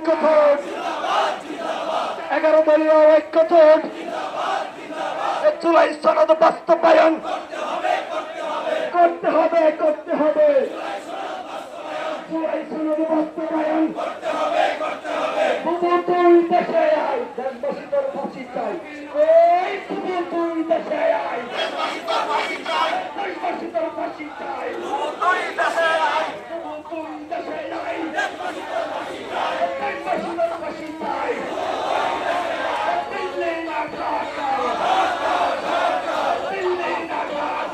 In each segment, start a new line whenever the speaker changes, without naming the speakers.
ঐক্যফ্রন্ট, 11 দলীয় ঐক্যফ্রন্ট জুলাই সনদ বাস্তবায়ন করতে হবে, করতে হবে। জুলাই সনদ বাস্তবায়ন তুই দেশে আয়, দেশবাসী তোর ফাঁসি চাই। ওই তুই দেশে আয়, দেশবাসী তোর ফাঁসি চাই। তুই দেশে আয়, তুই দেশে আয়, দেশবাসী তোর ফাঁসি চাই। দেশবাসী তোর ফাঁসি চাই। দিল্লি না ঢাকা, দিল্লি না ঢাকা,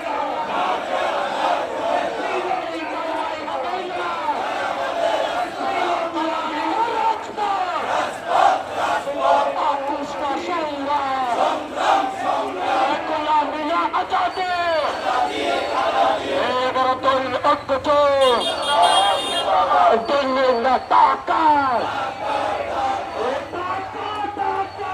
দিল্লি না ঢাকা, টাকা টাকা,